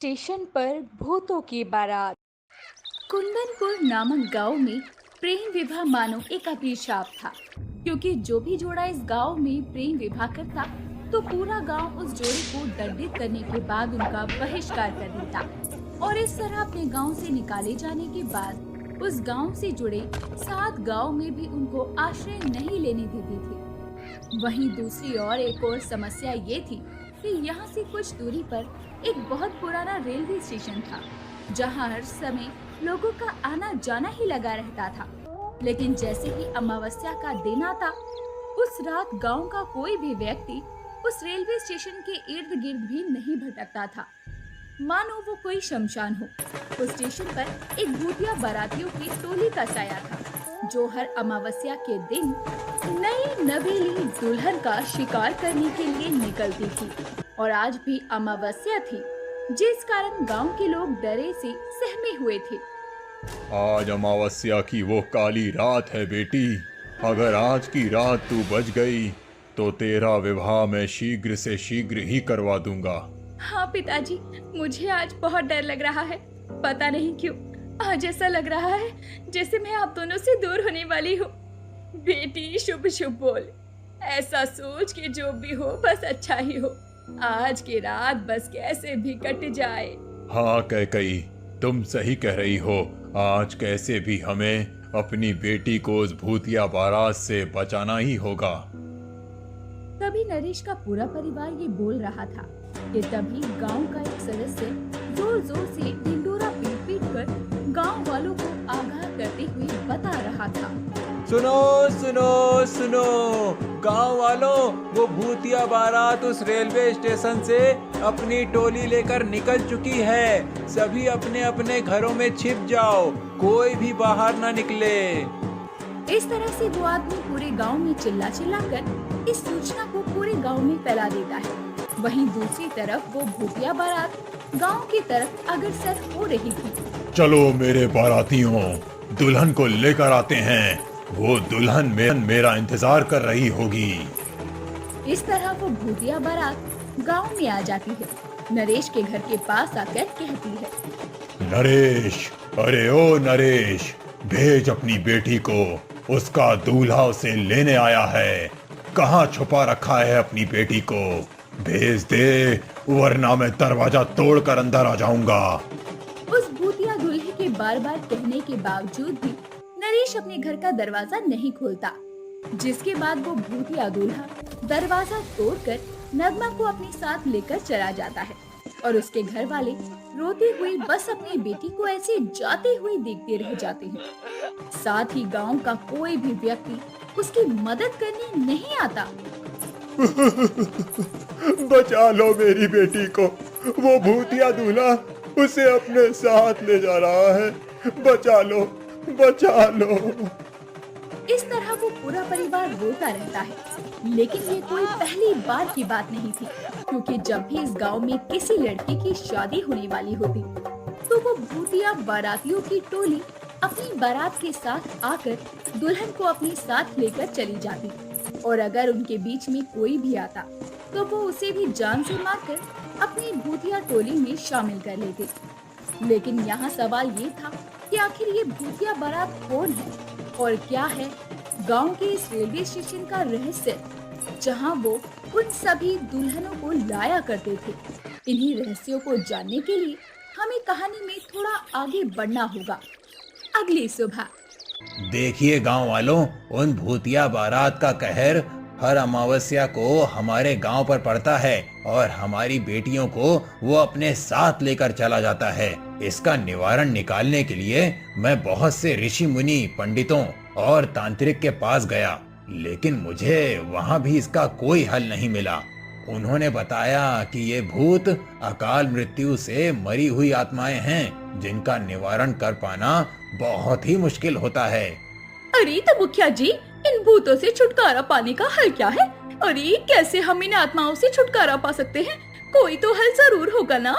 Station पर भूतों की बारात। कुंदनपुर नामक गांव में प्रेम विवाह मानो एक अभिशाप था। क्योंकि जो भी जोड़ा इस गांव में प्रेम विवाह करता तो पूरा गांव उस जोड़े को दंडित करने के बाद उनका बहिष्कार कर देता और इस तरह अपने गांव से निकाले जाने के बाद उस गांव से जुड़े 7 गांव में भी उनको आश्रय नहीं लेने देते थे। वहीं दूसरी ओर एक और समस्या ये थी कि यहाँ से कुछ दूरी पर एक बहुत पुराना रेलवे स्टेशन था, जहाँ हर समय लोगों का आना जाना ही लगा रहता था। लेकिन जैसे ही अमावस्या का दिन आता, उस रात गांव का कोई भी व्यक्ति उस रेलवे स्टेशन के इर्द गिर्द भी नहीं भटकता था, मानो वो कोई शमशान हो। उस स्टेशन पर एक भूतिया बारातियों की टोली का साया था, जो हर अमावस्या के दिन नई नवेली दुल्हन का शिकार करने के लिए निकलती थी। और आज भी अमावस्या थी, जिस कारण गांव के लोग डरे से सहमे हुए थे। आज अमावस्या की वो काली रात है बेटी। अगर आज की रात तू बच गई तो तेरा विवाह मैं शीघ्र से शीघ्र ही करवा दूंगा। हाँ पिताजी, मुझे आज बहुत डर लग रहा है। पता नहीं क्यों आज ऐसा लग रहा है जैसे मैं आप दोनों से दूर होने वाली हूँ। बेटी शुभ शुभ बोल, ऐसा सोच के जो भी हो बस अच्छा ही हो। आज की रात बस कैसे भी कट जाए। हाँ कैकई, तुम सही कह रही हो। आज कैसे भी हमें अपनी बेटी को उस भूतिया बारात से बचाना ही होगा। तभी नरेश का पूरा परिवार ये बोल रहा था कि तभी गांव का एक सदस्य जोर जोर से ढिंडोरा पीट पीट कर गांव वालों को आगाह करते हुए बता रहा था। सुनो सुनो सुनो गांव वालों, वो भूतिया बारात उस रेलवे स्टेशन से अपनी टोली लेकर निकल चुकी है। सभी अपने अपने घरों में छिप जाओ, कोई भी बाहर ना निकले। इस तरह से वो आदमी पूरे गांव में चिल्ला चिल्ला कर इस सूचना को पूरे गांव में फैला देता है। वहीं दूसरी तरफ वो भूतिया बारात गांव की तरफ अग्रसर हो रही थी। चलो मेरे बारातियों, दुल्हन को लेकर आते हैं। वो दुल्हन मेरा इंतजार कर रही होगी। इस तरह वो भूतिया बारात गांव में आ जाती है। नरेश के घर के पास आकर कहती है, नरेश, अरे ओ नरेश, भेज अपनी बेटी को, उसका दूल्हा उसे लेने आया है। कहाँ छुपा रखा है अपनी बेटी को? भेज दे, वरना मैं दरवाजा तोड़कर अंदर आ जाऊंगा। उस भूतिया दूल्हे के बार बार कहने के बावजूद भी नरेश अपने घर का दरवाजा नहीं खोलता, जिसके बाद वो भूतिया दूल्हा दरवाजा तोड़कर नगमा को अपने साथ लेकर चला जाता है और उसके घर वाले रोते हुए बस अपनी बेटी को ऐसे जाते हुए देखते रह जाते हैं। साथ ही गांव का कोई भी व्यक्ति उसकी मदद करने नहीं आता। बचा लो मेरी बेटी को, वो भूतिया दूल्हा उसे अपने साथ ले जा रहा है। बचा लो, बचा लो। इस तरह वो पूरा परिवार रोता रहता है। लेकिन ये कोई पहली बार की बात नहीं थी, क्योंकि जब भी इस गांव में किसी लड़की की शादी होने वाली होती तो वो भूतिया बारातियों की टोली अपनी बारात के साथ आकर दुल्हन को अपने साथ लेकर चली जाती और अगर उनके बीच में कोई भी आता तो वो उसे भी जान से मारकर अपनी भूतिया टोली में शामिल कर लेते। लेकिन यहाँ सवाल ये था कि आखिर ये भूतिया बारात कौन है और क्या है गांव के इस रेलवे स्टेशन का रहस्य, जहां वो उन सभी दुल्हनों को लाया करते थे। इन्हीं रहस्यों को जानने के लिए हमें कहानी में थोड़ा आगे बढ़ना होगा। अगली सुबह देखिए गांव वालों, उन भूतिया बारात का कहर हर अमावस्या को हमारे गांव पर पड़ता है और हमारी बेटियों को वो अपने साथ लेकर चला जाता है। इसका निवारण निकालने के लिए मैं बहुत से ऋषि मुनि, पंडितों और तांत्रिक के पास गया, लेकिन मुझे वहां भी इसका कोई हल नहीं मिला। उन्होंने बताया कि ये भूत अकाल मृत्यु से मरी हुई आत्माएं हैं, जिनका निवारण कर पाना बहुत ही मुश्किल होता है। अरे तो मुखिया जी, इन भूतों से छुटकारा पाने का हल क्या है? अरे कैसे हम इन आत्माओं से छुटकारा पा सकते हैं? कोई तो हल जरूर होगा ना?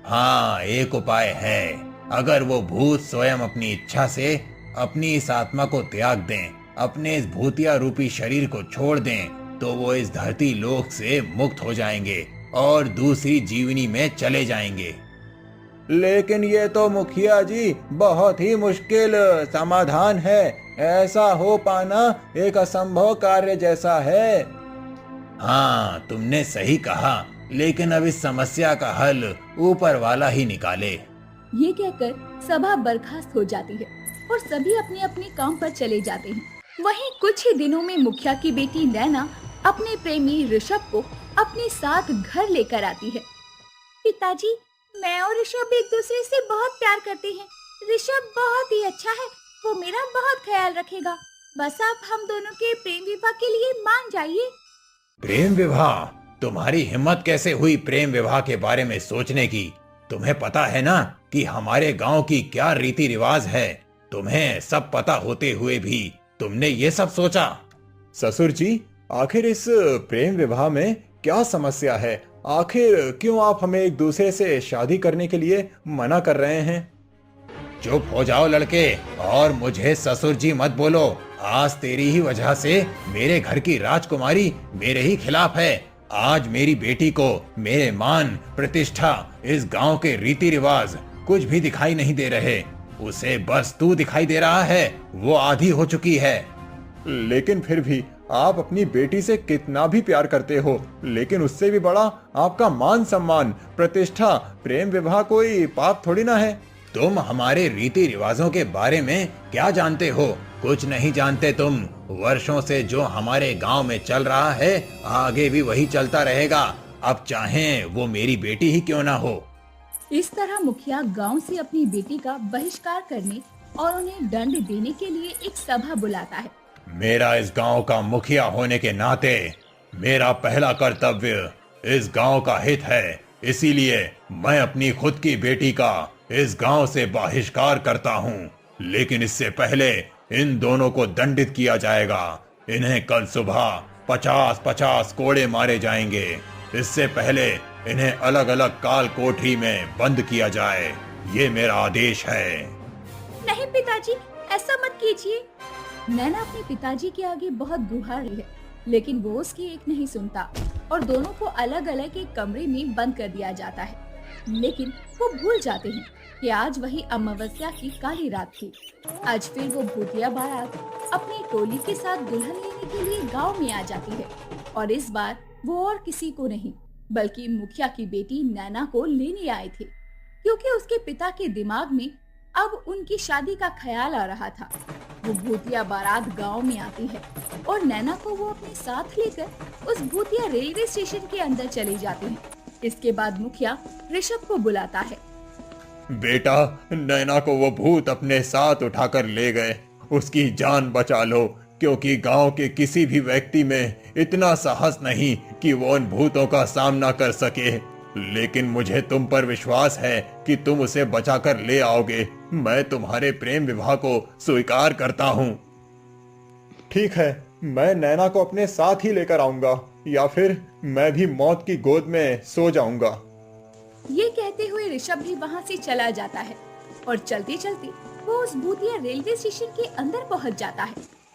हाँ, एक उपाय है। अगर वो भूत स्वयं अपनी इच्छा से अपनी इस आत्मा को त्याग दें, अपने इस भूतिया रूपी शरीर को छोड़ दें, तो वो इस धरती लोक से मुक्त हो जाएंगे और दूसरी जीवनी में चले जाएंगे। लेकिन ये तो मुखिया जी बहुत ही मुश्किल समाधान है। ऐसा हो पाना एक असंभव कार्य जैसा है। हाँ, तुमने सही कहा, लेकिन अब इस समस्या का हल ऊपर वाला ही निकाले। ये कहकर सभा बर्खास्त हो जाती है और सभी अपने अपने काम पर चले जाते हैं। वहीं कुछ ही दिनों में मुखिया की बेटी नैना अपने प्रेमी ऋषभ को अपने साथ घर लेकर आती है। पिताजी, मैं और ऋषभ एक दूसरे से बहुत प्यार करते हैं। ऋषभ बहुत ही अच्छा है, वो मेरा बहुत ख्याल रखेगा। बस आप हम दोनों के प्रेम विवाह के लिए मान जाइए। प्रेम विवाह? तुम्हारी हिम्मत कैसे हुई प्रेम विवाह के बारे में सोचने की? तुम्हें पता है ना कि हमारे गांव की क्या रीति रिवाज है। तुम्हें सब पता होते हुए भी तुमने ये सब सोचा? ससुर जी, आखिर इस प्रेम विवाह में क्या समस्या है? आखिर क्यों आप हमें एक दूसरे से शादी करने के लिए मना कर रहे हैं? चुप हो जाओ लड़के, और मुझे ससुर जी मत बोलो। आज तेरी ही वजह से मेरे घर की राजकुमारी मेरे ही खिलाफ है। आज मेरी बेटी को मेरे मान, प्रतिष्ठा, इस गांव के रीति रिवाज कुछ भी दिखाई नहीं दे रहे। उसे बस तू दिखाई दे रहा है। वो आधी हो चुकी है। लेकिन फिर भी आप अपनी बेटी से कितना भी प्यार करते हो, लेकिन उससे भी बड़ा आपका मान सम्मान, प्रतिष्ठा। प्रेम विवाह कोई पाप थोड़ी ना है। तुम हमारे रीति रिवाजों के बारे में क्या जानते हो? कुछ नहीं जानते तुम। वर्षों से जो हमारे गांव में चल रहा है, आगे भी वही चलता रहेगा, अब चाहे वो मेरी बेटी ही क्यों ना हो। इस तरह मुखिया गांव से अपनी बेटी का बहिष्कार करने और उन्हें दंड देने के लिए एक सभा बुलाता है। मेरा इस गांव का मुखिया होने के नाते मेरा पहला कर्तव्य इस गांव का हित है। इसीलिए मैं अपनी खुद की बेटी का इस गांव से बहिष्कार करता हूं। लेकिन इससे पहले इन दोनों को दंडित किया जाएगा। इन्हें कल सुबह 50-50 कोड़े मारे जाएंगे। इससे पहले इन्हें अलग अलग काल कोठरी में बंद किया जाए। ये मेरा आदेश है। नहीं पिताजी, ऐसा मत कीजिए। नैना अपने पिताजी के आगे बहुत गुहार रही है, लेकिन वो उसकी एक नहीं सुनता और दोनों को अलग अलग एक कमरे में बंद कर दिया जाता है। लेकिन वो भूल जाते हैं कि आज वही अमावस्या की काली रात थी। आज फिर वो भूतिया बारात अपनी टोली के साथ दुल्हन लेने के लिए गांव में आ जाती है और इस बार वो और किसी को नहीं बल्कि मुखिया की बेटी नैना को लेने आए थे, क्योंकि उसके पिता के दिमाग में अब उनकी शादी का ख्याल आ रहा था। वो भूतिया बारात गांव में आती है और नैना को वो अपने साथ लेकर उस भूतिया रेलवे स्टेशन के अंदर चले जाते हैं। इसके बाद मुखिया ऋषभ को बुलाता है। बेटा, नैना को वो भूत अपने साथ उठाकर ले गए। उसकी जान बचा लो, क्योंकि गांव के किसी भी व्यक्ति में इतना साहस नहीं कि वो उन भूतों का सामना कर सके। लेकिन मुझे तुम पर विश्वास है कि तुम उसे बचाकर ले आओगे। मैं तुम्हारे प्रेम विवाह को स्वीकार करता हूँ। ठीक है, मैं नैना को अपने साथ ही लेकर आऊंगा, या फिर मैं भी मौत की गोद में सो जाऊंगा। ये कहते हुए ऋषभ भी वहाँ से चला जाता है और चलते चलते वो उस भूतिया रेलवे स्टेशन के अंदर पहुँच जाता है,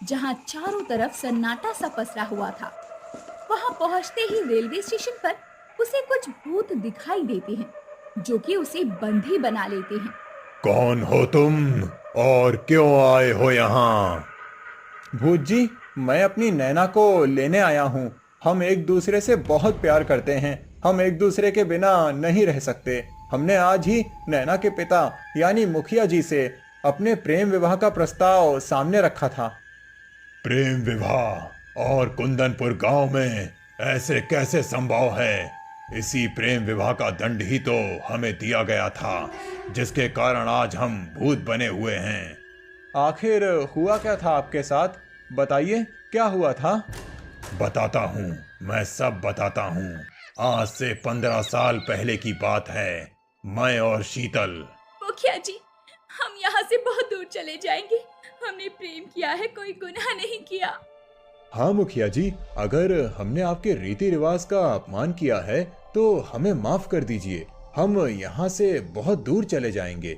जहाँ चारों तरफ सन्नाटा सा पसरा हुआ था। वहाँ पहुँचते ही रेलवे स्टेशन पर उसे कुछ भूत दिखाई देते हैं, जो कि उसे बंदी बना लेते हैं। कौन हो तुम और क्यों आए हो यहाँ? भूत जी, मैं अपनी नैना को लेने आया हूँ। हम एक दूसरे से बहुत प्यार करते हैं। हम एक दूसरे के बिना नहीं रह सकते। हमने आज ही नैना के पिता यानी मुखिया जी से अपने प्रेम विवाह का प्रस्ताव सामने रखा था। प्रेम विवाह और कुंदनपुर गांव में ऐसे कैसे संभव है? इसी प्रेम विवाह का दंड ही तो हमें दिया गया था, जिसके कारण आज हम भूत बने हुए हैं। आखिर हुआ क्या था आपके साथ? बताइए, क्या हुआ था? बताता हूँ, मैं सब बताता हूँ। आज से 15 साल पहले की बात है। मैं और शीतल। मुखिया जी, हम यहाँ से बहुत दूर चले जाएंगे। हमने प्रेम किया है, कोई गुनाह नहीं किया। हाँ मुखिया जी, अगर हमने आपके रीति रिवाज का अपमान किया है तो हमें माफ कर दीजिए। हम यहाँ से बहुत दूर चले जाएंगे।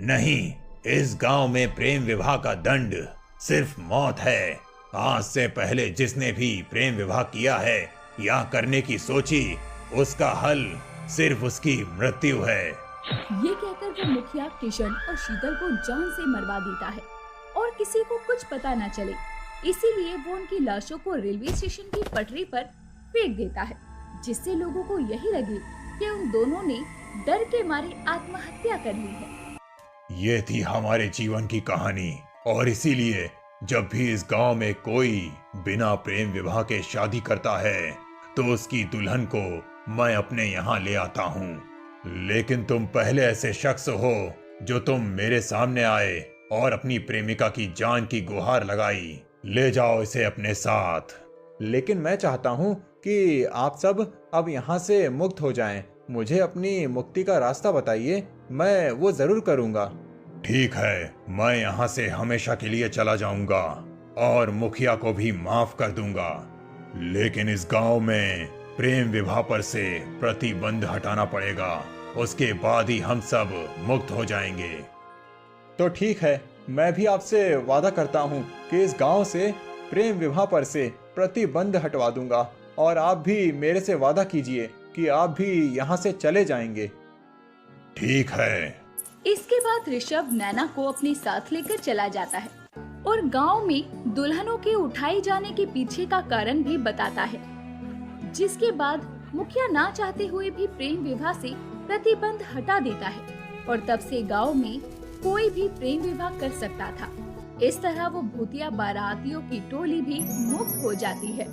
नहीं, इस गांव में प्रेम विवाह का दंड सिर्फ मौत है। आज से पहले जिसने भी प्रेम विवाह किया है या करने की सोची, उसका हल सिर्फ उसकी मृत्यु है। ये कहकर वो मुखिया किशन और शीतल को जान से मरवा देता है और किसी को कुछ पता न चले, इसीलिए वो उनकी लाशों को रेलवे स्टेशन की पटरी पर फेंक देता है, जिससे लोगों को यही लगे कि उन दोनों ने डर के मारे आत्महत्या कर ली है। ये थी हमारे जीवन की कहानी, और इसीलिए जब भी इस गांव में कोई बिना प्रेम विवाह के शादी करता है तो उसकी दुल्हन को मैं अपने यहाँ ले आता हूँ। लेकिन तुम पहले ऐसे शख्स हो जो तुम मेरे सामने आए और अपनी प्रेमिका की जान की गुहार लगाई। ले जाओ इसे अपने साथ। लेकिन मैं चाहता हूँ कि आप सब अब यहाँ से मुक्त हो जाएं। मुझे अपनी मुक्ति का रास्ता बताइए, मैं वो जरूर करूँगा। ठीक है, मैं यहाँ से हमेशा के लिए चला जाऊंगा और मुखिया को भी माफ कर दूंगा, लेकिन इस गांव में प्रेम विवाह पर से प्रतिबंध हटाना पड़ेगा। उसके बाद ही हम सब मुक्त हो जाएंगे। तो ठीक है, मैं भी आपसे वादा करता हूँ कि इस गांव से प्रेम विवाह पर से प्रतिबंध हटवा दूंगा, और आप भी मेरे से वादा कीजिए कि आप भी यहाँ से चले जाएंगे। ठीक है। इसके बाद ऋषभ नैना को अपने साथ लेकर चला जाता है और गांव में दुल्हनों के उठाए जाने के पीछे का कारण भी बताता है, जिसके बाद मुखिया ना चाहते हुए भी प्रेम विवाह से प्रतिबंध हटा देता है और तब से गांव में कोई भी प्रेम विवाह कर सकता था। इस तरह वो भूतिया बारातियों की टोली भी मुक्त हो जाती है।